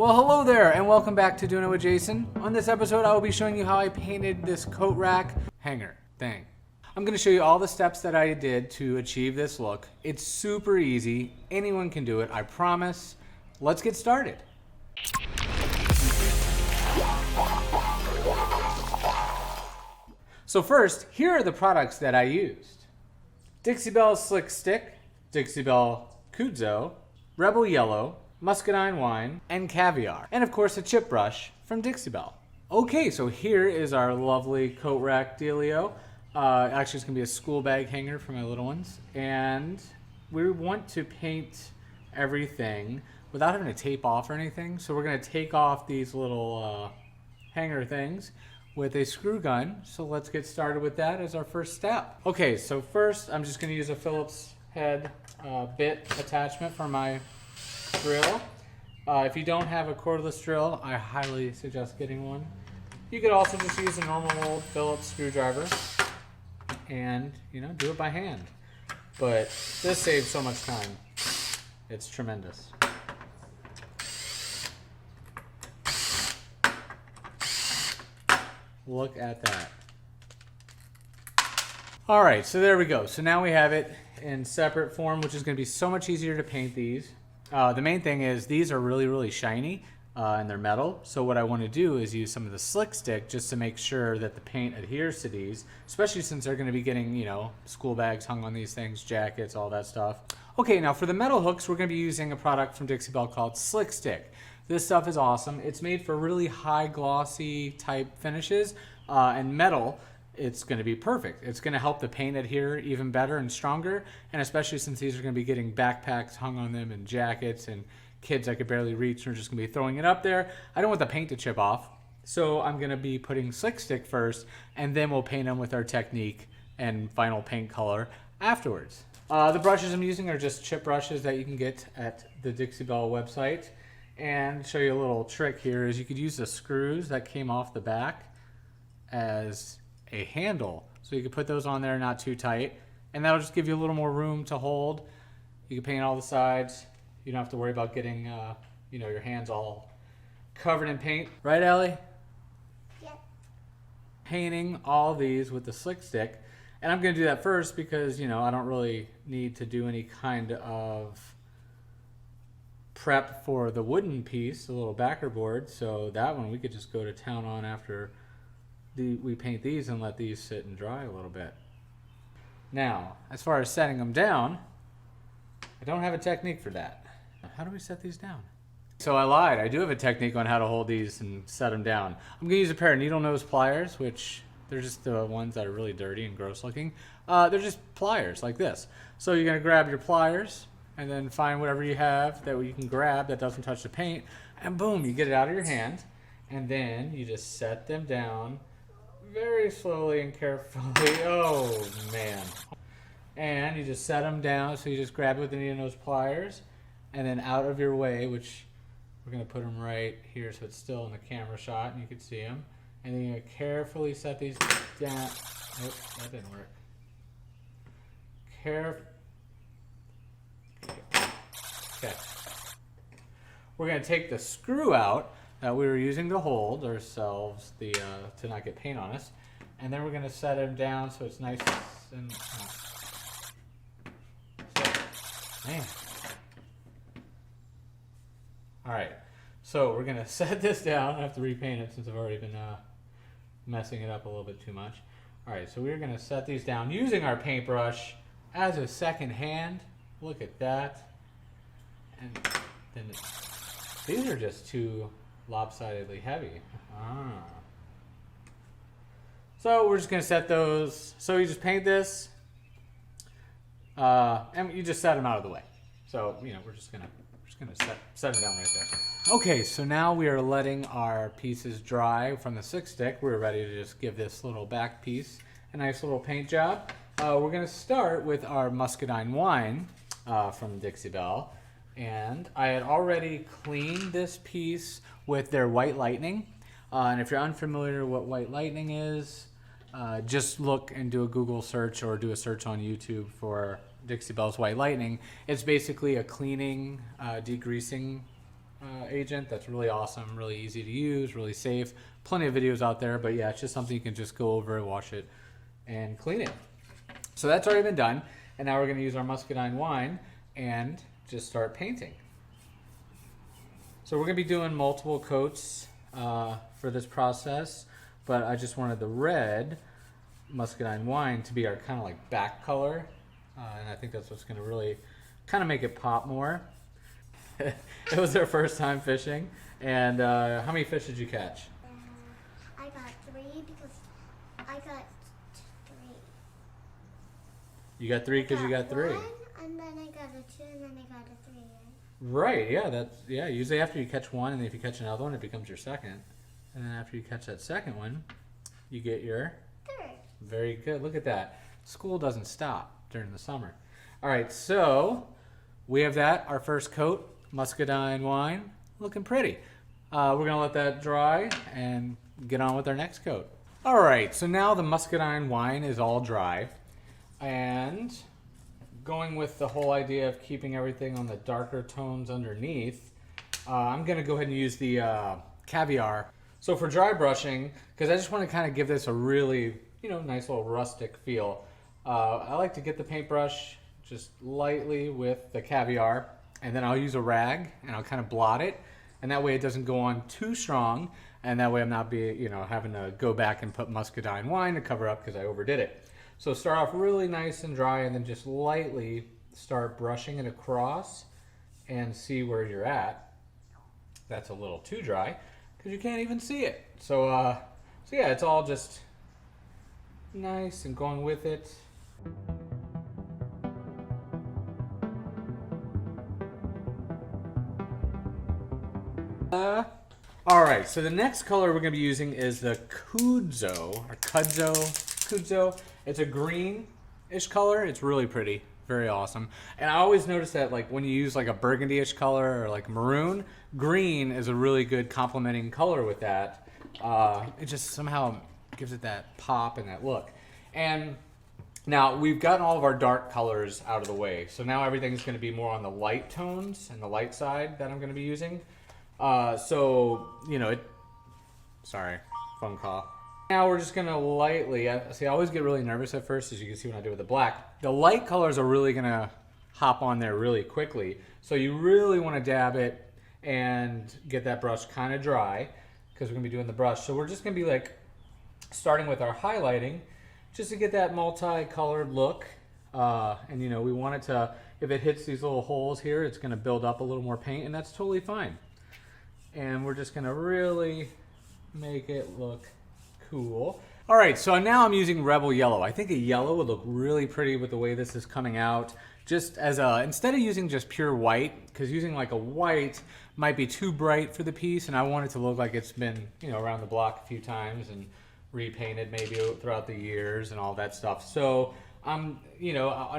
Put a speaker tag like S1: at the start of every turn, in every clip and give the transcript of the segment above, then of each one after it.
S1: Well, hello there, and welcome back to Doing It with Jason. On this episode, I will be showing you how I painted this coat rack hanger thing. I'm going to show you all the steps that I did to achieve this look. It's super easy. Anyone can do it, I promise. Let's get started. So first, here are the products that I used. Dixie Belle Slick Stick, Dixie Belle Kuzo, Rebel Yellow, Muscadine Wine, and Caviar. And of course a chip brush from Dixie Belle. Okay, so here is our lovely coat rack dealio. Actually it's gonna be a school bag hanger for my little ones. And we want to paint everything without having to tape off or anything. So we're gonna take off these little hanger things with a screw gun. So let's get started with that as our first step. Okay, so first I'm just gonna use a Phillips head bit attachment for my drill. If you don't have a cordless drill, I highly suggest getting one. You could also just use a normal old Phillips screwdriver and, you know, do it by hand. But this saves so much time. It's tremendous. Look at that. All right, so there we go. So now we have it in separate form, which is going to be so much easier to paint these. The main thing is these are really, really shiny and they're metal. So what I want to do is use some of the slick stick just to make sure that the paint adheres to these, especially since they're going to be getting, you know, school bags hung on these things, jackets, all that stuff. Okay, now for the metal hooks, we're going to be using a product from Dixie Belle called Slick Stick. This stuff is awesome. It's made for really high glossy type finishes and metal. It's going to be perfect. It's going to help the paint adhere even better and stronger, and especially since these are going to be getting backpacks hung on them and jackets, and kids that could barely reach are just going to be throwing it up there. I don't want the paint to chip off, so I'm going to be putting Slick Stick first, and then we'll paint them with our technique and final paint color afterwards. The brushes I'm using are just chip brushes that you can get at the Dixie Belle website. And show you a little trick here is you could use the screws that came off the back as a handle. So you can put those on there not too tight, and that'll just give you a little more room to hold. You can paint all the sides. You don't have to worry about getting you know, your hands all covered in paint. Right, Ellie?
S2: Yeah.
S1: Painting all these with the Slick Stick. And I'm going to do that first because, you know, I don't really need to do any kind of prep for the wooden piece, the little backer board. So that one we could just go to town on after we paint these and let these sit and dry a little bit. Now, as far as setting them down, I don't have a technique for that. How do we set these down? So I lied. I do have a technique on how to hold these and set them down. I'm going to use a pair of needle nose pliers, which they're just the ones that are really dirty and gross looking. They're just pliers like this. So you're going to grab your pliers and then find whatever you have that you can grab that doesn't touch the paint, and boom, you get it out of your hand, and then you just set them down very slowly and carefully. Oh man. And you just set them down, so you just grab it with the needle nose pliers, and then out of your way, which we're going to put them right here so it's still in the camera shot and you can see them. And then you're going to carefully set these down. Nope, that didn't work. Okay. We're going to take the screw out that we were using to hold ourselves to not get paint on us, and then we're going to set them down so it's nice and man. All right, so we're going to set this down. I have to repaint it since I've already been messing it up a little bit too much. All right, so we're going to set these down using our paintbrush as a second hand. Look at that. And then these are just too lopsidedly heavy. So we're just going to set those. So you just paint this, and you just set them out of the way. So, you know, we're just gonna set them down right there. Okay, so now we are letting our pieces dry from the Slick Stick. We're ready to just give this little back piece a nice little paint job. We're going to start with our Muscadine Wine from Dixie Belle. And I had already cleaned this piece with their White Lightning. And if you're unfamiliar what White Lightning is, just look and do a Google search or do a search on YouTube for Dixie Belle's White Lightning. It's basically a cleaning, degreasing agent that's really awesome, really easy to use, really safe. Plenty of videos out there, but yeah, it's just something you can just go over, wash it, and clean it. So that's already been done, and now we're going to use our muscadine wine and just start painting. So we're going to be doing multiple coats for this process, but I just wanted the red muscadine wine to be our kind of like back color, and I think that's what's going to really kind of make it pop more. It was our first time fishing, and how many fish did you catch?
S2: I got 3 because I got 3.
S1: You got 3 because you got 3.
S2: 1, and then I got a 2, and then I got a 3.
S1: Right, yeah, usually after you catch one, and then if you catch another one, it becomes your second. And then after you catch that second one, you get your
S2: 3rd.
S1: Very good. Look at that. School doesn't stop during the summer. All right, so we have that, our first coat, muscadine wine, looking pretty. We're going to let that dry and get on with our next coat. All right, so now the muscadine wine is all dry, and going with the whole idea of keeping everything on the darker tones underneath, I'm going to go ahead and use the caviar. So for dry brushing, because I just want to kind of give this a really, nice little rustic feel, I like to get the paintbrush just lightly with the caviar, and then I'll use a rag and I'll kind of blot it, and that way it doesn't go on too strong, and that way I'm not having to go back and put muscadine wine to cover up because I overdid it. So start off really nice and dry, and then just lightly start brushing it across and see where you're at. That's a little too dry because you can't even see it. So yeah, it's all just nice and going with it. All right, so the next color we're going to be using is the Kudzo. It's a greenish color. It's really pretty, very awesome. And I always notice that like when you use like a burgundy-ish color or like maroon, green is a really good complementing color with that. It just somehow gives it that pop and that look. And now we've gotten all of our dark colors out of the way, so now everything's going to be more on the light tones and the light side that I'm going to be using. Sorry, phone call. Now we're just gonna lightly, see, I always get really nervous at first, as you can see when I do with the black. The light colors are really gonna hop on there really quickly. So you really wanna dab it and get that brush kind of dry, because we're gonna be doing the brush. So we're just gonna be like, starting with our highlighting, just to get that multi-colored look. And we want it to, if it hits these little holes here, it's gonna build up a little more paint, and that's totally fine. And we're just gonna really make it look cool. All right, so now I'm using Rebel Yellow. I think a yellow would look really pretty with the way this is coming out. Just as instead of using just pure white, because using like a white might be too bright for the piece, and I want it to look like it's been, around the block a few times and repainted maybe throughout the years and all that stuff. So an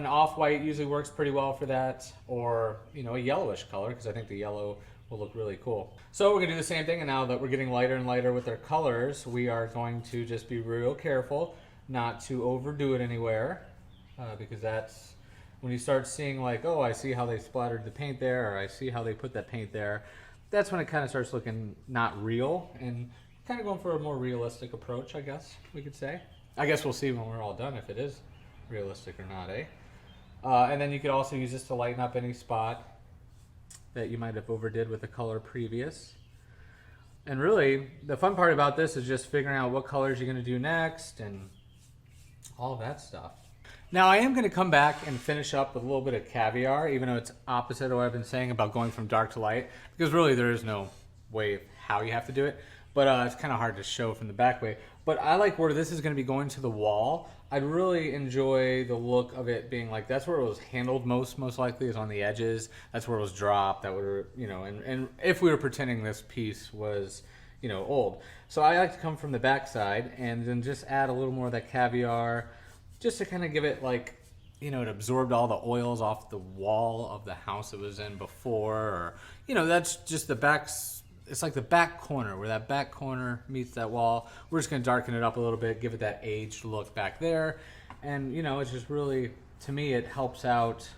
S1: off-white usually works pretty well for that, or a yellowish color, because I think the yellow will look really cool. So we're gonna do the same thing, and now that we're getting lighter and lighter with our colors, we are going to just be real careful not to overdo it anywhere, because that's when you start seeing like, oh, I see how they splattered the paint there, or I see how they put that paint there, that's when it kind of starts looking not real, and kind of going for a more realistic approach, I guess we could say. I guess we'll see when we're all done if it is realistic or not, eh? And then you could also use this to lighten up any spot that you might have overdid with the color previous. And really, the fun part about this is just figuring out what colors you're gonna do next and all that stuff. Now I am gonna come back and finish up with a little bit of caviar, even though it's opposite of what I've been saying about going from dark to light, because really there is no way of how you have to do it, but it's kind of hard to show from the back way. But I like where this is gonna be going to the wall. I'd really enjoy the look of it being like, that's where it was handled most likely, is on the edges. That's where it was dropped. That would, and if we were pretending this piece was, old. So I like to come from the back side and then just add a little more of that caviar, just to kind of give it like, it absorbed all the oils off the wall of the house it was in before, or, that's just the back. It's like the back corner, where that back corner meets that wall. We're just gonna darken it up a little bit, give it that aged look back there. And it's just really, to me, it helps out.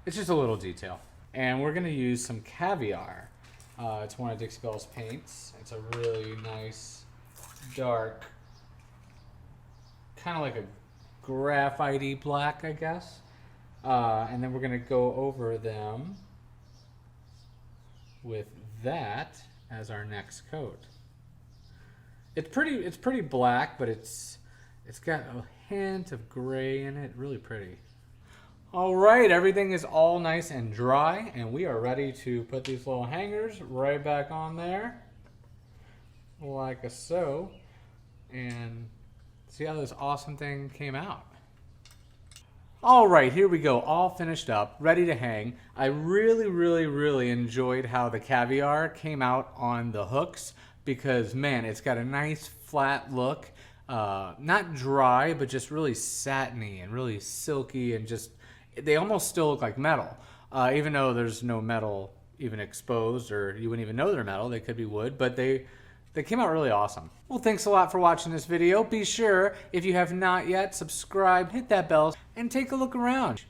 S1: It's just a little detail. And we're gonna use some caviar. It's one of Dixie Belle's paints. It's a really nice, dark, kind of like a graphite-y black, I guess. And then we're gonna go over them with that as our next coat. It's pretty black, but it's got a hint of gray in it. Really pretty. All right, everything is all nice and dry, and we are ready to put these little hangers right back on there, like so, and see how this awesome thing came out. All right, here we go, all finished up, ready to hang. I really enjoyed how the caviar came out on the hooks because, man, it's got a nice flat look. Not dry, but just really satiny and really silky, and just, they almost still look like metal. Even though there's no metal even exposed, or you wouldn't even know they're metal. They could be wood, but they came out really awesome. Well, thanks a lot for watching this video. Be sure, if you have not yet, subscribe, hit that bell, and take a look around.